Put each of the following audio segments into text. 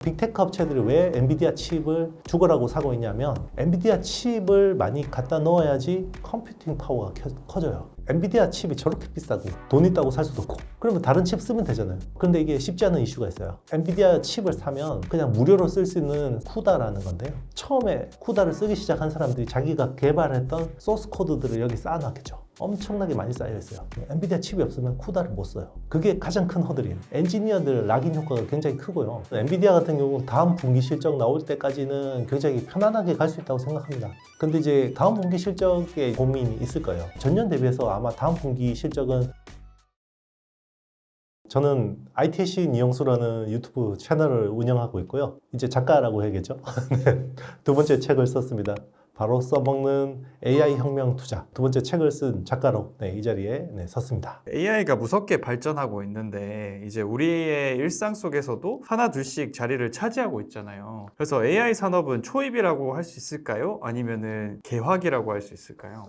빅테크 업체들이 왜 엔비디아 칩을 죽으라고 사고 있냐면 엔비디아 칩을 많이 갖다 넣어야지 컴퓨팅 파워가 커져요. 엔비디아 칩이 저렇게 비싸고 돈 있다고 살 수도 없고 그러면 다른 칩 쓰면 되잖아요. 그런데 이게 쉽지 않은 이슈가 있어요. 엔비디아 칩을 사면 그냥 무료로 쓸 수 있는 쿠다라는 건데요. 처음에 쿠다를 쓰기 시작한 사람들이 자기가 개발했던 소스 코드들을 여기 쌓아놨겠죠. 엄청나게 많이 쌓여 있어요. 엔비디아 칩이 없으면 쿠다를 못 써요. 그게 가장 큰 허들이에요. 엔지니어들 락인 효과가 굉장히 크고요. 엔비디아 같은 경우 다음 분기 실적 나올 때까지는 굉장히 편안하게 갈 수 있다고 생각합니다. 근데 이제 다음 분기 실적에 고민이 있을 거예요. 전년 대비해서 아마 다음 분기 실적은 저는 ITC 이영수라는 유튜브 채널을 운영하고 있고요. 이제 작가라고 해야겠죠. 네. 두 번째 책을 썼습니다. 바로 써먹는 AI 혁명 투자. 두 번째 책을 쓴 작가로 이 자리에 섰습니다. AI가 무섭게 발전하고 있는데 이제 우리의 일상 속에서도 하나 둘씩 자리를 차지하고 있잖아요. 그래서 AI 산업은 초입이라고 할 수 있을까요? 아니면은 개화기라고 할 수 있을까요?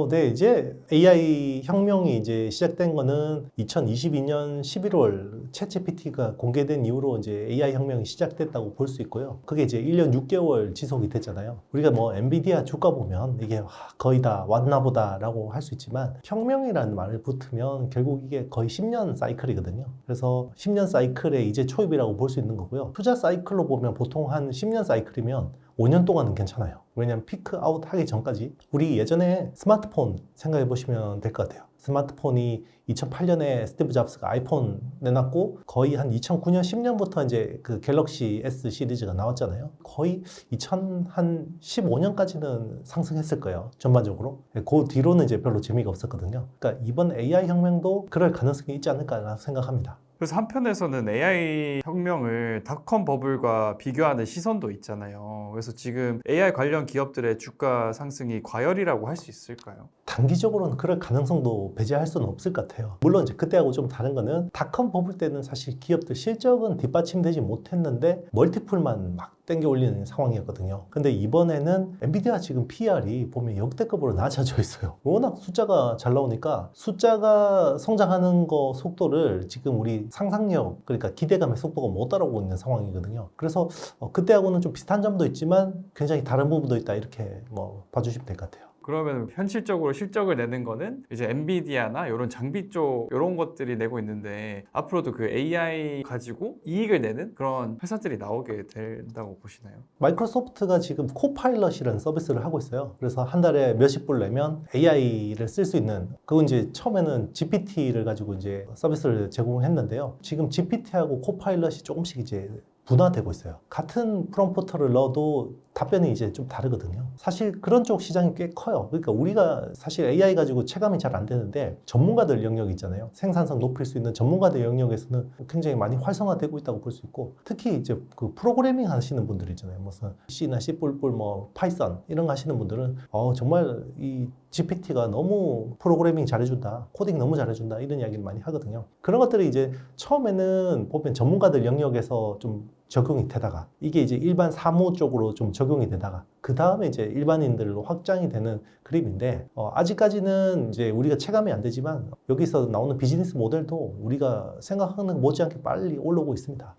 네, 이제 AI 혁명이 이제 시작된 거는 2022년 11월 챗GPT가 공개된 이후로 이제 AI 혁명이 시작됐다고 볼 수 있고요. 그게 이제 1년 6개월 지속이 됐잖아요. 우리가 뭐 엔비디아 주가 보면 이게 거의 다 왔나 보다 라고 할 수 있지만 혁명이라는 말을 붙으면 결국 이게 거의 10년 사이클이거든요. 그래서 10년 사이클에 이제 초입이라고 볼 수 있는 거고요. 투자 사이클로 보면 보통 한 10년 사이클이면 5년 동안은 괜찮아요. 왜냐면 피크 아웃 하기 전까지 우리 예전에 스마트폰 생각해 보시면 될 것 같아요. 스마트폰이 2008년에 스티브 잡스가 아이폰 내놨고 거의 한 2009년, 10년부터 이제 그 갤럭시 S 시리즈가 나왔잖아요. 거의 2015년까지는 상승했을 거예요. 전반적으로. 그 뒤로는 이제 별로 재미가 없었거든요. 그러니까 이번 AI 혁명도 그럴 가능성이 있지 않을까 생각합니다. 그래서 한편에서는 AI 혁명을 닷컴 버블과 비교하는 시선도 있잖아요. 그래서 지금 AI 관련 기업들의 주가 상승이 과열이라고 할 수 있을까요? 단기적으로는 그럴 가능성도 배제할 수는 없을 것 같아요. 물론 이제 그때하고 좀 다른 거는 닷컴 버블 때는 사실 기업들 실적은 뒷받침되지 못했는데 멀티플만 막 땡겨 올리는 상황이었거든요. 근데 이번에는 엔비디아 지금 PR이 보면 역대급으로 낮아져 있어요. 워낙 숫자가 잘 나오니까 숫자가 성장하는 거 속도를 지금 우리 상상력, 그러니까 기대감의 속도가 못 따라오고 있는 상황이거든요. 그래서 그때하고는 좀 비슷한 점도 있지만 굉장히 다른 부분도 있다 이렇게 뭐 봐주시면 될 것 같아요. 그러면 현실적으로 실적을 내는 거는 이제 엔비디아나 이런 장비 쪽 이런 것들이 내고 있는데 앞으로도 그 AI 가지고 이익을 내는 그런 회사들이 나오게 된다고 보시나요? 마이크로소프트가 지금 코파일럿이라는 서비스를 하고 있어요. 그래서 한 달에 몇십 불 내면 AI를 쓸 수 있는, 그건 이제 처음에는 GPT를 가지고 이제 서비스를 제공했는데요. 지금 GPT하고 코파일럿이 조금씩 이제 분화되고 있어요. 같은 프롬프터를 넣어도 답변이 이제 좀 다르거든요. 사실 그런 쪽 시장이 꽤 커요. 그러니까 우리가 사실 AI 가지고 체감이 잘 안 되는데 전문가들 영역이 있잖아요. 생산성 높일 수 있는 전문가들 영역에서는 굉장히 많이 활성화되고 있다고 볼 수 있고, 특히 이제 그 프로그래밍 하시는 분들 있잖아요. 무슨 C나 C++, 뭐 파이썬 이런 거 하시는 분들은 정말 이 GPT가 너무 프로그래밍 잘해준다, 코딩 너무 잘해준다 이런 이야기를 많이 하거든요. 그런 것들이 이제 처음에는 보면 전문가들 영역에서 좀 적용이 되다가 이게 이제 일반 사무 쪽으로 좀 적용이 되다가 그 다음에 이제 일반인들로 확장이 되는 그림인데 아직까지는 이제 우리가 체감이 안 되지만 여기서 나오는 비즈니스 모델도 우리가 생각하는 것 못지않게 빨리 올라오고 있습니다.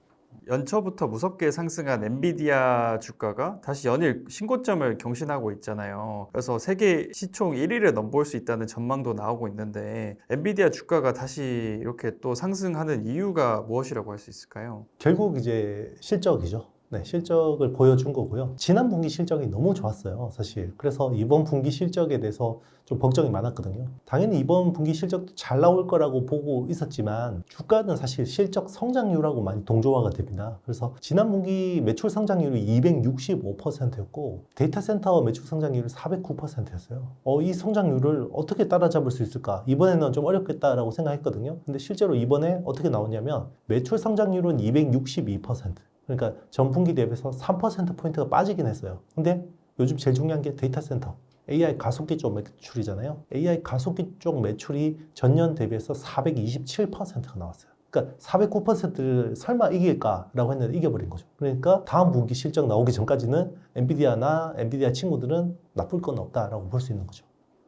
연초부터 무섭게 상승한 엔비디아 주가가 다시 연일 신고점을 경신하고 있잖아요. 그래서 세계 시총 1위를 넘볼 수 있다는 전망도 나오고 있는데 엔비디아 주가가 다시 이렇게 또 상승하는 이유가 무엇이라고 할 수 있을까요? 결국 이제 실적이죠. 네, 실적을 보여준 거고요. 지난 분기 실적이 너무 좋았어요, 사실. 그래서 이번 분기 실적에 대해서 좀 걱정이 많았거든요. 당연히 이번 분기 실적도 잘 나올 거라고 보고 있었지만 주가는 사실 실적 성장률하고 많이 동조화가 됩니다. 그래서 지난 분기 매출 성장률이 265%였고 데이터 센터 매출 성장률이 409%였어요. 이 성장률을 어떻게 따라잡을 수 있을까? 이번에는 좀 어렵겠다라고 생각했거든요. 근데 실제로 이번에 어떻게 나오냐면 매출 성장률은 262%. 그러니까 전분기 대비해서 3%포인트가 빠지긴 했어요. 근데 요즘 제일 중요한 게 데이터 센터, AI 가속기 쪽 매출이잖아요. AI 가속기 쪽 매출이 전년 대비해서 427%가 나왔어요. 그러니까 409%를 설마 이길까라고 했는데 이겨버린 거죠. 그러니까 다음 분기 실적 나오기 전까지는 엔비디아나 엔비디아 친구들은 나쁠 건 없다라고 볼 수 있는 거죠.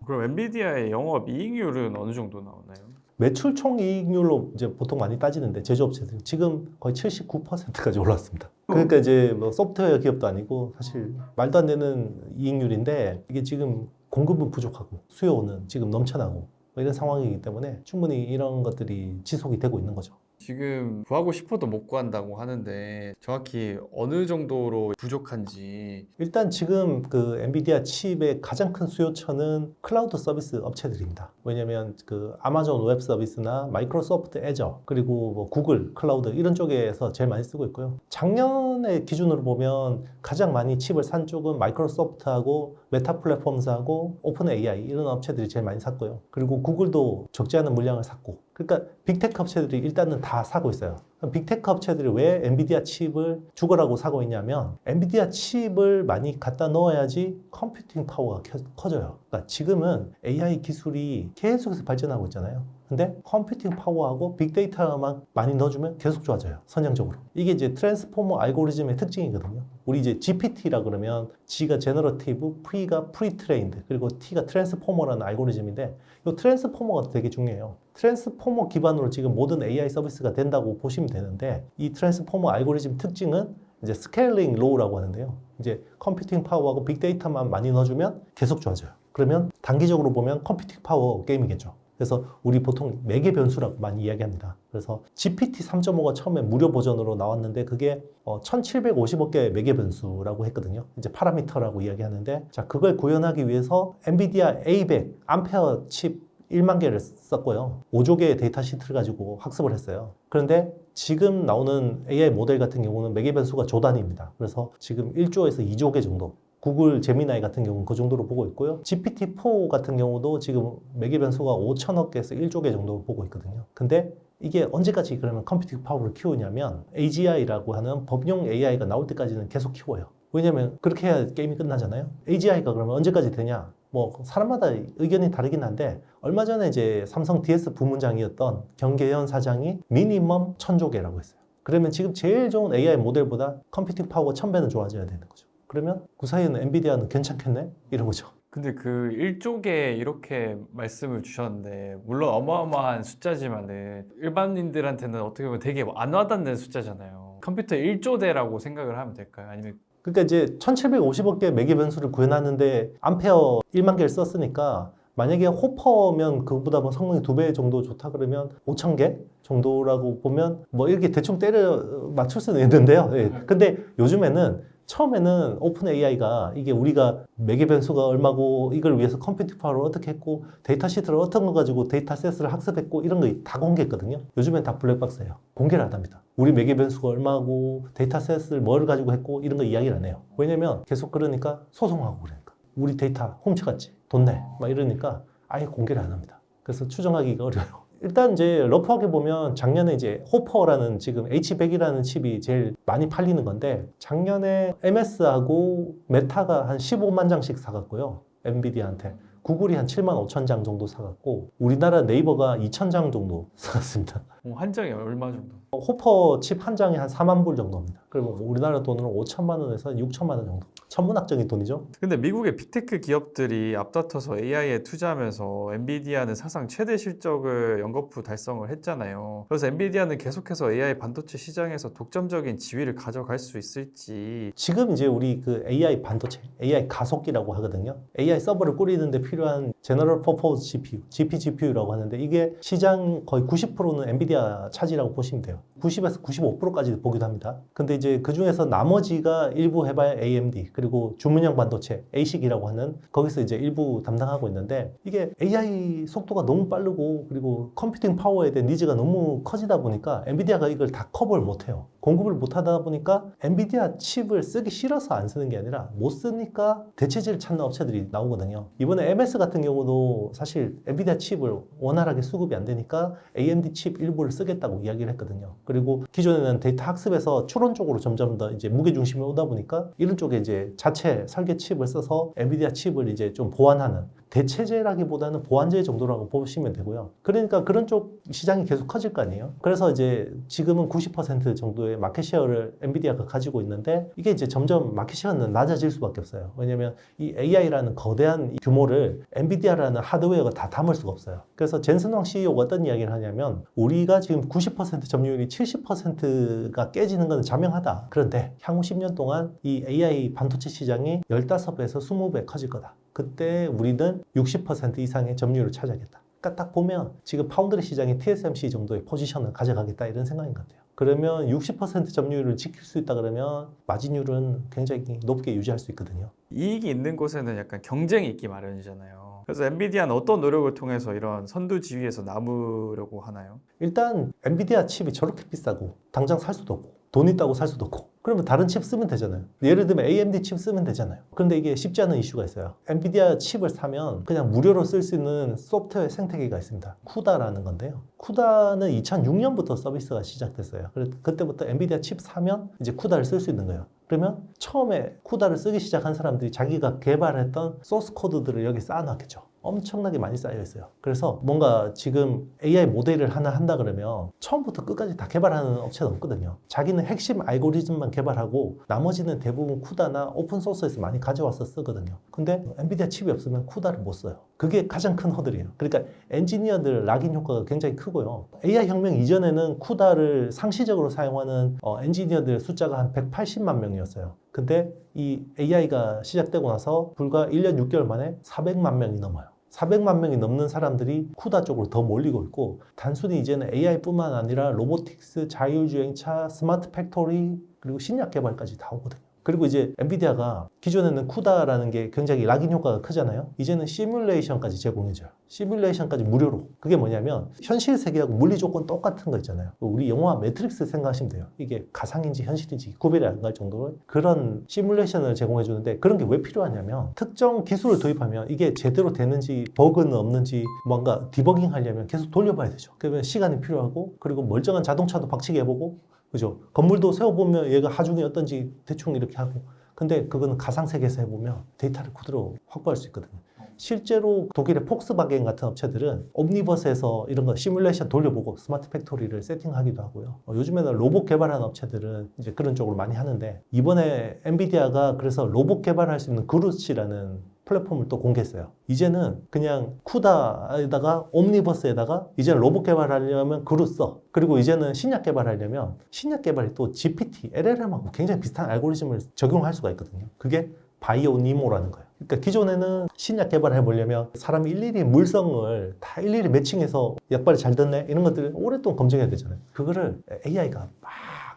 그럼 엔비디아의 영업 이익률은 어느 정도 나오나요? 매출 총이익률로 이제 보통 많이 따지는데 제조업체들이 지금 거의 79%까지 올랐습니다. 그러니까 이제 뭐 소프트웨어 기업도 아니고 사실 말도 안 되는 이익률인데 이게 지금 공급은 부족하고 수요는 지금 넘쳐나고 뭐 이런 상황이기 때문에 충분히 이런 것들이 지속이 되고 있는 거죠. 지금 구하고 싶어도 못 구한다고 하는데 정확히 어느 정도로 부족한지. 일단 지금 그 엔비디아 칩의 가장 큰 수요처는 클라우드 서비스 업체들입니다. 왜냐면 그 아마존 웹 서비스나 마이크로소프트 애저 그리고 뭐 구글 클라우드 이런 쪽에서 제일 많이 쓰고 있고요. 작년의 기준으로 보면 가장 많이 칩을 산 쪽은 마이크로소프트하고 메타 플랫폼스하고 오픈 AI 이런 업체들이 제일 많이 샀고요. 그리고 구글도 적지 않은 물량을 샀고. 그러니까 빅테크 업체들이 일단은 다 사고 있어요. 빅테크 업체들이 왜 엔비디아 칩을 죽어라고 사고 있냐면 엔비디아 칩을 많이 갖다 넣어야지 컴퓨팅 파워가 커져요. 그러니까 지금은 AI 기술이 계속해서 발전하고 있잖아요. 근데 컴퓨팅 파워하고 빅데이터만 많이 넣어주면 계속 좋아져요. 선형적으로. 이게 이제 트랜스포머 알고리즘의 특징이거든요. 우리 이제 GPT라 그러면 G가 제너러티브, P가 프리트레인드, 그리고 T가 트랜스포머라는 알고리즘인데 이 트랜스포머가 되게 중요해요. 트랜스포머 기반으로 지금 모든 AI 서비스가 된다고 보시면 되는데 이 트랜스포머 알고리즘 특징은 이제 스케일링 로우라고 하는데요. 이제 컴퓨팅 파워하고 빅데이터만 많이 넣어주면 계속 좋아져요. 그러면 단기적으로 보면 컴퓨팅 파워 게임이겠죠. 그래서 우리 보통 매개 변수라고 많이 이야기합니다. 그래서 GPT 3.5가 처음에 무료 버전으로 나왔는데 그게 1750억 개의 매개 변수라고 했거든요. 이제 파라미터라고 이야기하는데 자, 그걸 구현하기 위해서 엔비디아 A100 암페어 칩 1만 개를 썼고요. 5조 개의 데이터 시트를 가지고 학습을 했어요. 그런데 지금 나오는 AI 모델 같은 경우는 매개 변수가 조 단위입니다. 그래서 지금 1조에서 2조 개 정도. 구글 제미나이 같은 경우는 그 정도로 보고 있고요. GPT-4 같은 경우도 지금 매개 변수가 5천억 개에서 1조 개 정도로 보고 있거든요. 근데 이게 언제까지 그러면 컴퓨팅 파워를 키우냐면 AGI라고 하는 법용 AI가 나올 때까지는 계속 키워요. 왜냐면 그렇게 해야 게임이 끝나잖아요. AGI가 그러면 언제까지 되냐? 뭐 사람마다 의견이 다르긴 한데 얼마 전에 이제 삼성 DS 부문장이었던 경계현 사장이 미니멈 1000조 개라고 했어요. 그러면 지금 제일 좋은 AI 모델보다 컴퓨팅 파워가 1000배는 좋아져야 되는 거죠. 그러면 그 사이에는 엔비디아는 괜찮겠네? 이런 거죠. 근데 그 1조개 이렇게 말씀을 주셨는데 물론 어마어마한 숫자지만은 일반인들한테는 어떻게 보면 되게 안 와닿는 숫자잖아요. 컴퓨터 1조대라고 생각을 하면 될까요? 아니면 그러니까 이제 1750억 개 매개 변수를 구현하는데 암페어 1만 개를 썼으니까 만약에 호퍼면 그보다 뭐 성능이 2배 정도 좋다 그러면 5,000개 정도라고 보면 뭐 이렇게 대충 때려 맞출 수는 있는데요. 예. 근데 요즘에는 처음에는 오픈 AI가 이게 우리가 매개 변수가 얼마고 이걸 위해서 컴퓨팅 파워를 어떻게 했고 데이터 시트를 어떤 거 가지고 데이터셋을 학습했고 이런 거 다 공개했거든요. 요즘엔 다 블랙박스예요. 공개를 안 합니다. 우리 매개 변수가 얼마고 데이터셋을 뭘 가지고 했고 이런 거 이야기를 안 해요. 왜냐면 계속 그러니까 소송하고 그러니까 우리 데이터 훔쳐갔지 돈 내 막 이러니까 아예 공개를 안 합니다. 그래서 추정하기가 어려워요. 일단 이제 러프하게 보면 작년에 이제 호퍼라는 지금 H100이라는 칩이 제일 많이 팔리는 건데 작년에 MS하고 메타가 한 15만 장씩 사갔고요. 엔비디아한테. 구글이 한 7만 5천 장 정도 사갔고 우리나라 네이버가 2천 장 정도 사갔습니다. 한 장에 얼마 정도? 호퍼 칩 한 장에 한 4만 불 정도입니다. 그리고 우리나라 돈으로 5천만 원에서 6천만 원 정도. 천문학적인 돈이죠. 근데 미국의 빅테크 기업들이 앞다퉈서 AI에 투자하면서 엔비디아는 사상 최대 실적을 연거푸 달성을 했잖아요. 그래서 엔비디아는 계속해서 AI 반도체 시장에서 독점적인 지위를 가져갈 수 있을지. 지금 이제 우리 그 AI 반도체, AI 가속기라고 하거든요. AI 서버를 꾸리는데 필요한 제너럴 퍼포즈 GPU, GPGPU라고 하는데 이게 시장 거의 90%는 엔비디아 차지라고 보시면 돼요. 90에서 95%까지 보기도 합니다. 근데 이제 그 중에서 나머지가 일부 해봐야 AMD, 그리고 주문형 반도체, ASIC이라고 하는 거기서 이제 일부 담당하고 있는데 이게 AI 속도가 너무 빠르고 그리고 컴퓨팅 파워에 대한 니즈가 너무 커지다 보니까 엔비디아가 이걸 다 커버를 못해요. 공급을 못하다 보니까 엔비디아 칩을 쓰기 싫어서 안 쓰는 게 아니라 못 쓰니까 대체제를 찾는 업체들이 나오거든요. 이번에 MS 같은 경우도 사실 엔비디아 칩을 원활하게 수급이 안 되니까 AMD 칩 일부를 쓰겠다고 이야기를 했거든요. 그리고 기존에는 데이터 학습에서 추론 쪽으로 점점 더 이제 무게 중심이 오다 보니까 이런 쪽에 이제 자체 설계 칩을 써서 엔비디아 칩을 이제 좀 보완하는 대체제라기보다는 보완제 정도라고 보시면 되고요. 그러니까 그런 쪽 시장이 계속 커질 거 아니에요. 그래서 이제 지금은 90% 정도의 마켓셰어를 엔비디아가 가지고 있는데 이게 이제 점점 마켓셰어는 낮아질 수밖에 없어요. 왜냐면 이 AI라는 거대한 규모를 엔비디아라는 하드웨어가 다 담을 수가 없어요. 그래서 젠슨 황 CEO가 어떤 이야기를 하냐면 우리가 지금 90% 점유율이 70%가 깨지는 건 자명하다. 그런데 향후 10년 동안 이 AI 반도체 시장이 15배에서 20배 커질 거다. 그때 우리는 60% 이상의 점유율을 차지하겠다. 그러니까 딱 보면 지금 파운드리 시장이 TSMC 정도의 포지션을 가져가겠다 이런 생각인 것 같아요. 그러면 60% 점유율을 지킬 수 있다 그러면 마진율은 굉장히 높게 유지할 수 있거든요. 이익이 있는 곳에는 약간 경쟁이 있기 마련이잖아요. 그래서 엔비디아는 어떤 노력을 통해서 이런 선두 지위에서 남으려고 하나요? 일단 엔비디아 칩이 저렇게 비싸고 당장 살 수도 없고 돈 있다고 살 수도 없고 그러면 다른 칩 쓰면 되잖아요. 예를 들면 AMD 칩 쓰면 되잖아요. 그런데 이게 쉽지 않은 이슈가 있어요. 엔비디아 칩을 사면 그냥 무료로 쓸 수 있는 소프트웨어 생태계가 있습니다. 쿠다라는 건데요. 쿠다는 2006년부터 서비스가 시작됐어요. 그때부터 엔비디아 칩 사면 이제 쿠다를 쓸 수 있는 거예요. 그러면 처음에 쿠다를 쓰기 시작한 사람들이 자기가 개발했던 소스 코드들을 여기 쌓아놨겠죠. 엄청나게 많이 쌓여 있어요. 그래서 뭔가 지금 AI 모델을 하나 한다 그러면 처음부터 끝까지 다 개발하는 업체는 없거든요. 자기는 핵심 알고리즘만 개발하고 나머지는 대부분 쿠다나 오픈소스에서 많이 가져와서 쓰거든요. 근데 엔비디아 칩이 없으면 쿠다를 못 써요. 그게 가장 큰 허들이에요. 그러니까 엔지니어들 락인 효과가 굉장히 크고요. AI 혁명 이전에는 쿠다를 상시적으로 사용하는 엔지니어들 숫자가 한 180만 명이었어요. 근데 이 AI가 시작되고 나서 불과 1년 6개월 만에 400만 명이 넘어요. 400만 명이 넘는 사람들이 쿠다 쪽으로 더 몰리고 있고 단순히 이제는 AI뿐만 아니라 로보틱스, 자율주행차, 스마트 팩토리 그리고 신약 개발까지 다 오거든요. 그리고 이제 엔비디아가 기존에는 쿠다라는 게 굉장히 락인 효과가 크잖아요. 이제는 시뮬레이션까지 제공해줘요. 시뮬레이션까지 무료로. 그게 뭐냐면 현실 세계하고 물리 조건 똑같은 거 있잖아요. 우리 영화 매트릭스 생각하시면 돼요. 이게 가상인지 현실인지 구별이 안 갈 정도로 그런 시뮬레이션을 제공해 주는데 그런 게 왜 필요하냐면 특정 기술을 도입하면 이게 제대로 되는지 버그는 없는지 뭔가 디버깅 하려면 계속 돌려봐야 되죠. 그러면 시간이 필요하고 그리고 멀쩡한 자동차도 박치기 해보고 그죠? 건물도 세워보면 얘가 하중이 어떤지 대충 이렇게 하고 근데 그거는 가상세계에서 해보면 데이터를 그대로 확보할 수 있거든요. 실제로 독일의 폭스바겐 같은 업체들은 옴니버스에서 이런 거 시뮬레이션 돌려보고 스마트 팩토리를 세팅하기도 하고요. 요즘에는 로봇 개발하는 업체들은 이제 그런 쪽으로 많이 하는데 이번에 엔비디아가 그래서 로봇 개발할 수 있는 그루치라는 플랫폼을 또 공개했어요. 이제는 그냥 쿠다에다가 옴니버스에다가 이제는 로봇 개발하려면 그루 써. 그리고 이제는 신약 개발하려면 신약 개발이 또 GPT, LLM하고 굉장히 비슷한 알고리즘을 적용할 수가 있거든요. 그게 바이오니모라는 거예요. 그러니까 기존에는 신약 개발해 보려면 사람이 일일이 물성을 다 일일이 매칭해서 약발이 잘 됐네 이런 것들을 오랫동안 검증해야 되잖아요. 그거를 AI가 막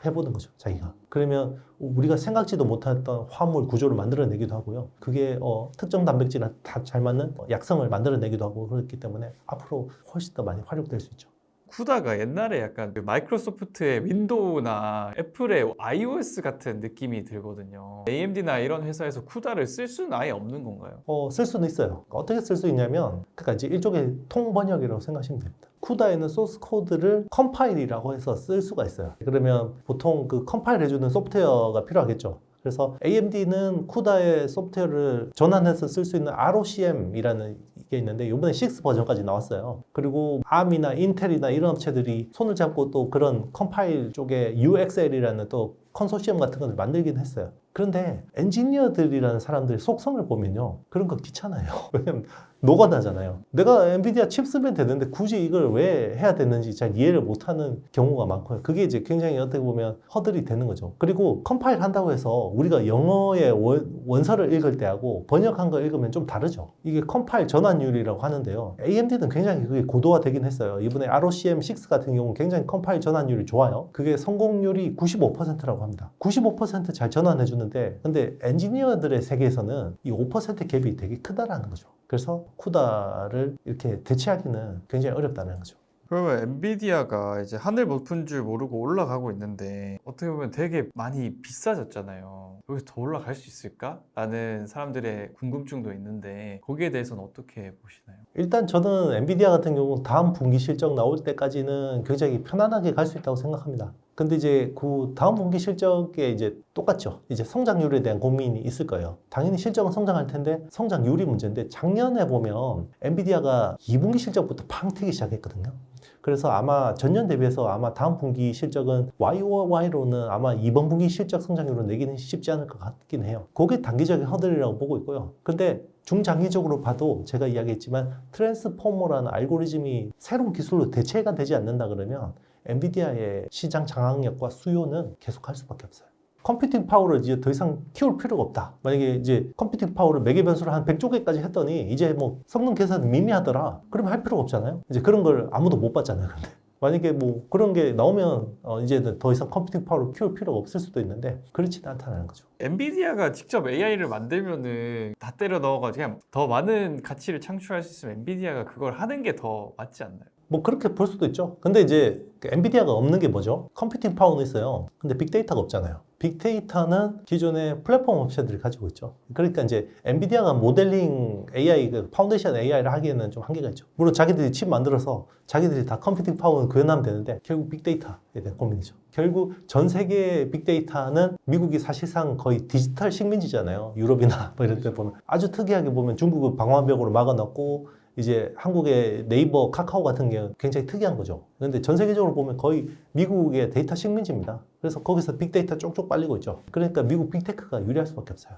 해보는 거죠, 자기가. 그러면 우리가 생각지도 못했던 화물 구조를 만들어내기도 하고요. 그게 특정 단백질에 다 잘 맞는 약성을 만들어내기도 하고 그렇기 때문에 앞으로 훨씬 더 많이 활용될 수 있죠. 쿠다가 옛날에 약간 그 마이크로소프트의 윈도우나 애플의 iOS 같은 느낌이 들거든요. AMD나 이런 회사에서 쿠다를 쓸 수는 아예 없는 건가요? 쓸 수는 있어요. 어떻게 쓸 수 있냐면, 그러니까 이제 일종의 통번역이라고 생각하시면 됩니다. 쿠다에는 소스 코드를 컴파일이라고 해서 쓸 수가 있어요. 그러면 보통 그 컴파일 해주는 소프트웨어가 필요하겠죠. 그래서 AMD는 쿠다의 소프트웨어를 전환해서 쓸 수 있는 ROCm이라는 게 있는데 이번에 6 버전까지 나왔어요. 그리고 ARM이나 인텔이나 이런 업체들이 손을 잡고 또 그런 컴파일 쪽에 UXL이라는 또 컨소시엄 같은 걸 만들긴 했어요. 그런데 엔지니어들이라는 사람들의 속성을 보면요. 그런 거 귀찮아요. 왜냐면 녹아나잖아요. 내가 엔비디아 칩 쓰면 되는데 굳이 이걸 왜 해야 되는지 잘 이해를 못하는 경우가 많고요. 그게 이제 굉장히 어떻게 보면 허들이 되는 거죠. 그리고 컴파일 한다고 해서 우리가 영어의 원서를 읽을 때하고 번역한 거 읽으면 좀 다르죠. 이게 컴파일 전환율이라고 하는데요. AMD는 굉장히 그게 고도화되긴 했어요. 이번에 ROCm6 같은 경우는 굉장히 컴파일 전환율이 좋아요. 그게 성공률이 95%라고 합니다. 95% 잘 전환해 주는데 근데 엔지니어들의 세계에서는 이 5% 갭이 되게 크다라는 거죠. 그래서 쿠다를 이렇게 대체하기는 굉장히 어렵다는 거죠. 그러면 엔비디아가 이제 하늘 높은 줄 모르고 올라가고 있는데 어떻게 보면 되게 많이 비싸졌잖아요. 여기서 더 올라갈 수 있을까? 라는 사람들의 궁금증도 있는데 거기에 대해서는 어떻게 보시나요? 일단 저는 엔비디아 같은 경우 다음 분기 실적 나올 때까지는 굉장히 편안하게 갈 수 있다고 생각합니다. 근데 이제 그 다음 분기 실적에 이제 똑같죠. 이제 성장률에 대한 고민이 있을 거예요. 당연히 실적은 성장할 텐데 성장률이 문제인데 작년에 보면 엔비디아가 2분기 실적부터 팡 튀기 시작했거든요. 그래서 아마 전년 대비해서 아마 다음 분기 실적은 YOY로는 아마 이번 분기 실적 성장률을 내기는 쉽지 않을 것 같긴 해요. 그게 단기적인 허들이라고 보고 있고요. 근데 중장기적으로 봐도 제가 이야기했지만 트랜스포머라는 알고리즘이 새로운 기술로 대체가 되지 않는다 그러면 엔비디아의 시장 장악력과 수요는 계속할 수밖에 없어요. 컴퓨팅 파워를 이제 더 이상 키울 필요가 없다. 만약에 이제 컴퓨팅 파워를 매개 변수를 한 100조 개까지 했더니 이제 뭐 성능 계산이 미미하더라. 그러면 할 필요가 없잖아요. 이제 그런 걸 아무도 못 봤잖아요. 근데 만약에 뭐 그런 게 나오면 이제는 더 이상 컴퓨팅 파워를 키울 필요가 없을 수도 있는데 그렇지는 않다는 거죠. 엔비디아가 직접 AI를 만들면은 다 때려 넣어가지고 그냥 더 많은 가치를 창출할 수 있으면 엔비디아가 그걸 하는 게 더 맞지 않나요? 뭐 그렇게 볼 수도 있죠. 근데 이제 엔비디아가 없는 게 뭐죠? 컴퓨팅 파워는 있어요. 근데 빅데이터가 없잖아요. 빅데이터는 기존의 플랫폼 업체들이 가지고 있죠. 그러니까 이제 엔비디아가 모델링 AI, 그 파운데이션 AI를 하기에는 좀 한계가 있죠. 물론 자기들이 칩 만들어서 자기들이 다 컴퓨팅 파워는 구현하면 되는데 결국 빅데이터에 대한 고민이죠. 결국 전 세계의 빅데이터는 미국이 사실상 거의 디지털 식민지잖아요. 유럽이나 뭐 이런 데 보면 아주 특이하게 보면 중국은 방화벽으로 막아놨고 이제 한국의 네이버, 카카오 같은 경우는 굉장히 특이한 거죠. 그런데 전 세계적으로 보면 거의 미국의 데이터 식민지입니다. 그래서 거기서 빅데이터 쪽쪽 빨리고 있죠. 그러니까 미국 빅테크가 유리할 수밖에 없어요.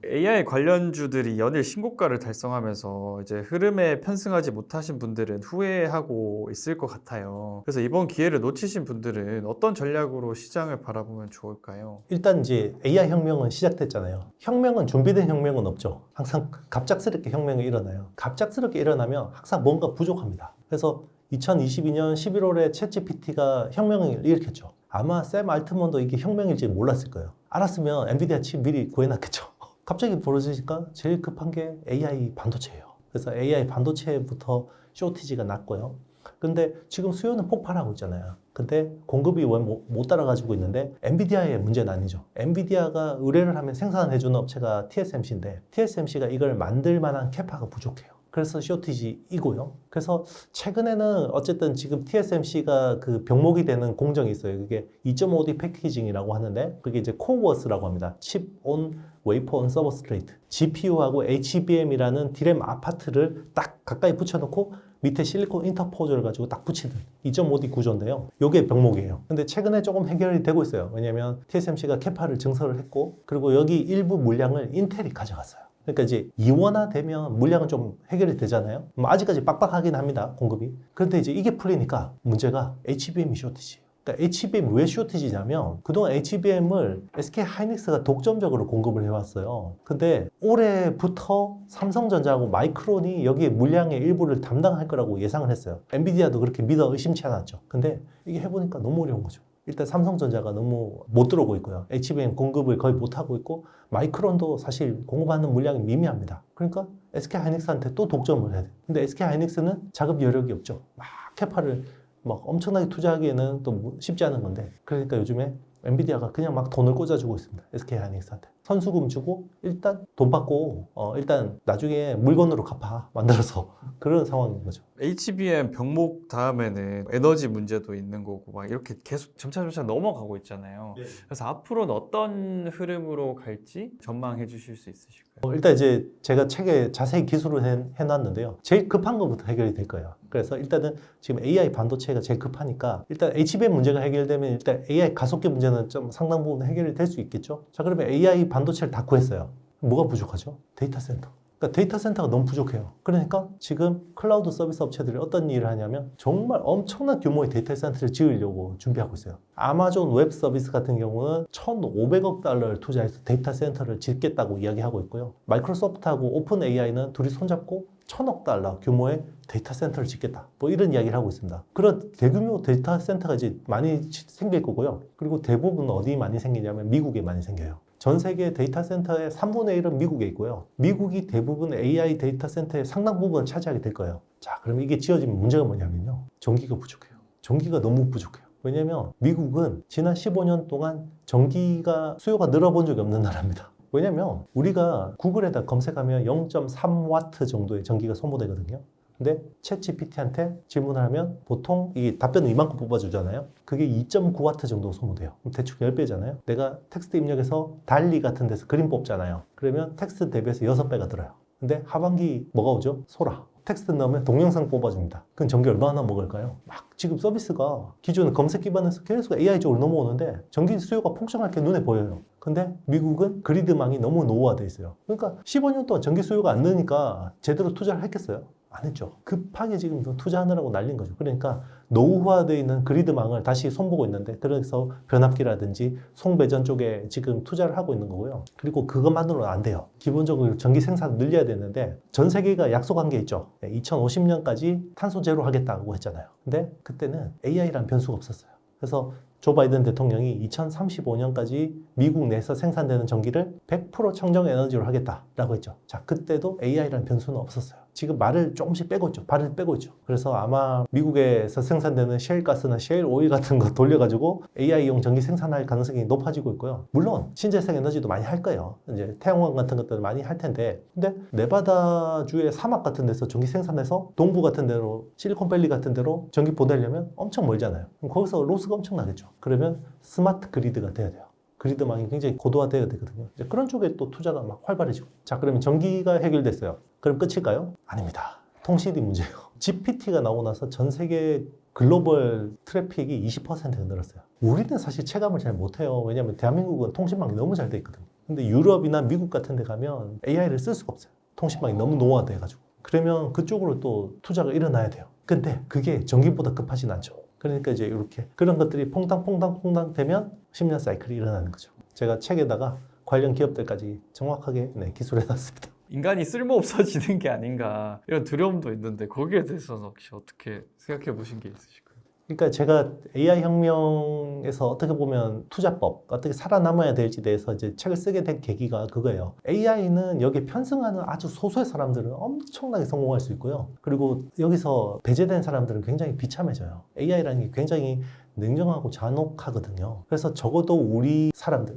AI 관련주들이 연일 신고가를 달성하면서 이제 흐름에 편승하지 못하신 분들은 후회하고 있을 것 같아요. 그래서 이번 기회를 놓치신 분들은 어떤 전략으로 시장을 바라보면 좋을까요? 일단 이제 AI 혁명은 시작됐잖아요. 혁명은 준비된 혁명은 없죠. 항상 갑작스럽게 혁명이 일어나요. 갑작스럽게 일어나면 항상 뭔가 부족합니다. 그래서 2022년 11월에 챗GPT가 혁명을 일으켰죠. 아마 샘 알트먼도 이게 혁명일지 몰랐을 거예요. 알았으면 엔비디아 칩 미리 구해놨겠죠. 갑자기 벌어지니까 제일 급한 게 AI 반도체예요. 그래서 AI 반도체부터 쇼티지가 났고요. 근데 지금 수요는 폭발하고 있잖아요. 근데 공급이 왜 못 따라가지고 있는데 엔비디아의 문제는 아니죠. 엔비디아가 의뢰를 하면 생산해주는 업체가 TSMC인데 TSMC가 이걸 만들 만한 캐파가 부족해요. 그래서 쇼티지이고요. 그래서 최근에는 어쨌든 지금 TSMC가 그 병목이 되는 공정이 있어요. 그게 2.5D 패키징이라고 하는데 그게 이제 코어스라고 합니다. 칩 온 웨이퍼 온 서버스트레이트. GPU하고 HBM이라는 디램 아파트를 딱 가까이 붙여놓고 밑에 실리콘 인터포저를 가지고 딱 붙이는 2.5D 구조인데요. 이게 병목이에요. 근데 최근에 조금 해결이 되고 있어요. 왜냐면 TSMC가 캐파를 증설을 했고 그리고 여기 일부 물량을 인텔이 가져갔어요. 그러니까 이제 이원화되면 물량은 좀 해결이 되잖아요. 뭐 아직까지 빡빡하긴 합니다, 공급이. 그런데 이제 이게 풀리니까 문제가 HBM이 쇼티지. 그러니까 HBM 왜 쇼티지냐면 그동안 HBM을 SK 하이닉스가 독점적으로 공급을 해왔어요. 근데 올해부터 삼성전자하고 마이크론이 여기에 물량의 일부를 담당할 거라고 예상을 했어요. 엔비디아도 그렇게 믿어 의심치 않았죠. 근데 이게 해보니까 너무 어려운 거죠. 일단 삼성전자가 너무 못 들어오고 있고요. HBM 공급을 거의 못하고 있고 마이크론도 사실 공급하는 물량이 미미합니다. 그러니까 SK 하이닉스한테 또 독점을 해야 돼요. 근데 SK 하이닉스는 자금 여력이 없죠. 막 캐파를 막 엄청나게 투자하기에는 또 쉽지 않은 건데 그러니까 요즘에 엔비디아가 그냥 막 돈을 꽂아주고 있습니다. SK 하이닉스한테. 선수금 주고 일단 돈 받고 일단 나중에 물건으로 갚아 만들어서 그런 상황인 거죠. HBM 병목 다음에는 에너지 문제도 있는 거고 막 이렇게 계속 점차 넘어가고 있잖아요. 네. 그래서 앞으로는 어떤 흐름으로 갈지 전망해 주실 수 있으실까요? 일단 이제 제가 책에 자세히 기술을 해놨는데요. 제일 급한 것부터 해결이 될 거예요. 그래서 일단은 지금 AI 반도체가 제일 급하니까 일단 HBM 문제가 해결되면 일단 AI 가속기 문제는 좀 상당 부분 해결이 될 수 있겠죠. 자, 그러면 AI 반도체를 다 구했어요. 뭐가 부족하죠? 데이터 센터. 그러니까 데이터 센터가 너무 부족해요. 그러니까 지금 클라우드 서비스 업체들이 어떤 일을 하냐면 정말 엄청난 규모의 데이터 센터를 지으려고 준비하고 있어요. 아마존 웹 서비스 같은 경우는 1,500억 달러를 투자해서 데이터 센터를 짓겠다고 이야기하고 있고요. 마이크로소프트하고 오픈 AI는 둘이 손잡고 1,000억 달러 규모의 데이터 센터를 짓겠다. 뭐 이런 이야기를 하고 있습니다. 그런 대규모 데이터 센터가 이제 많이 생길 거고요. 그리고 대부분 어디 많이 생기냐면 미국에 많이 생겨요. 전 세계 데이터 센터의 3분의 1은 미국에 있고요. 미국이 대부분 AI 데이터 센터의 상당 부분을 차지하게 될 거예요. 자, 그럼 이게 지어지면 문제가 뭐냐면요. 전기가 부족해요. 전기가 너무 부족해요. 왜냐면 미국은 지난 15년 동안 전기가 수요가 늘어본 적이 없는 나라입니다. 왜냐면 우리가 구글에다 검색하면 0.3와트 정도의 전기가 소모되거든요. 근데 챗 GPT한테 질문을 하면 보통 이 답변을 이만큼 뽑아주잖아요. 그게 2.9W 정도 소모돼요. 그럼 대충 10배잖아요. 내가 텍스트 입력해서 달리 같은 데서 그림 뽑잖아요. 그러면 텍스트 대비해서 6배가 들어요. 근데 하반기 뭐가 오죠? 소라. 텍스트 넣으면 동영상 뽑아줍니다. 그건 전기 얼마나 먹을까요? 막 지금 서비스가 기존 검색 기반에서 계속 AI 쪽으로 넘어오는데 전기 수요가 폭증할 게 눈에 보여요. 근데 미국은 그리드망이 너무 노후화돼 있어요. 그러니까 15년 동안 전기 수요가 안 느니까 제대로 투자를 했겠어요? 안 했죠. 급하게 지금 투자하느라고 날린 거죠. 그러니까 노후화되어 있는 그리드망을 다시 손보고 있는데, 그래서 변압기라든지 송배전 쪽에 지금 투자를 하고 있는 거고요. 그리고 그것만으로는 안 돼요. 기본적으로 전기 생산 늘려야 되는데 전 세계가 약속한 게 있죠. 2050년까지 탄소 제로 하겠다고 했잖아요. 근데 그때는 AI라는 변수가 없었어요. 그래서 조 바이든 대통령이 2035년까지 미국 내에서 생산되는 전기를 100% 청정 에너지로 하겠다라고 했죠. 자, 그때도 AI라는 변수는 없었어요. 지금 말을 조금씩 빼고 있죠. 발을 빼고 있죠. 그래서 아마 미국에서 생산되는 셰일가스나 셰일오일 같은 거 돌려가지고 AI용 전기 생산할 가능성이 높아지고 있고요. 물론 신재생 에너지도 많이 할 거예요. 이제 태양광 같은 것들을 많이 할 텐데, 근데 네바다주의 사막 같은 데서 전기 생산해서 동부 같은 데로, 실리콘밸리 같은 데로 전기 보내려면 엄청 멀잖아요. 그럼 거기서 로스가 엄청 나겠죠. 그러면 스마트 그리드가 돼야 돼요. 그리드망이 굉장히 고도화되어야 되거든요. 이제 그런 쪽에 또 투자가 막 활발해지고. 자, 그러면 전기가 해결됐어요. 그럼 끝일까요? 아닙니다. 통신이 문제예요. GPT가 나오고 나서 전 세계 글로벌 트래픽이 20%가 늘었어요. 우리는 사실 체감을 잘 못해요. 왜냐하면 대한민국은 통신망이 너무 잘 돼 있거든요. 근데 유럽이나 미국 같은 데 가면 AI를 쓸 수가 없어요. 통신망이 너무 노화돼가지고. 그러면 그쪽으로 또 투자가 일어나야 돼요. 근데 그게 전기보다 급하진 않죠. 그러니까 이제 이렇게 그런 것들이 퐁당퐁당 되면 10년 사이클이 일어나는 거죠. 제가 책에다가 관련 기업들까지 정확하게 기술해놨습니다. 인간이 쓸모 없어지는 게 아닌가 이런 두려움도 있는데 거기에 대해서는 혹시 어떻게 생각해 보신 게 있으실까요? 그러니까 제가 AI 혁명에서 어떻게 보면 투자법, 어떻게 살아남아야 될지에 대해서 이제 책을 쓰게 된 계기가 그거예요. AI는 여기에 편승하는 아주 소수의 사람들은 엄청나게 성공할 수 있고요. 그리고 여기서 배제된 사람들은 굉장히 비참해져요. AI라는 게 굉장히 냉정하고 잔혹하거든요. 그래서 적어도 우리 사람들,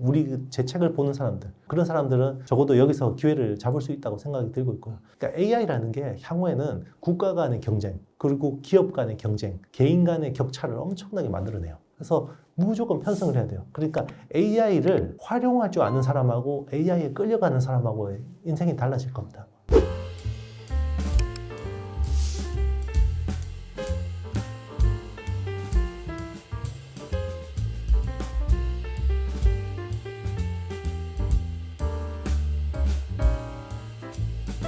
제 책을 보는 사람들, 그런 사람들은 적어도 여기서 기회를 잡을 수 있다고 생각이 들고 있고요. 그러니까 AI라는 게 향후에는 국가 간의 경쟁, 그리고 기업 간의 경쟁, 개인 간의 격차를 엄청나게 만들어내요. 그래서 무조건 편승을 해야 돼요. 그러니까 AI를 활용할 줄 아는 사람하고 AI에 끌려가는 사람하고의 인생이 달라질 겁니다.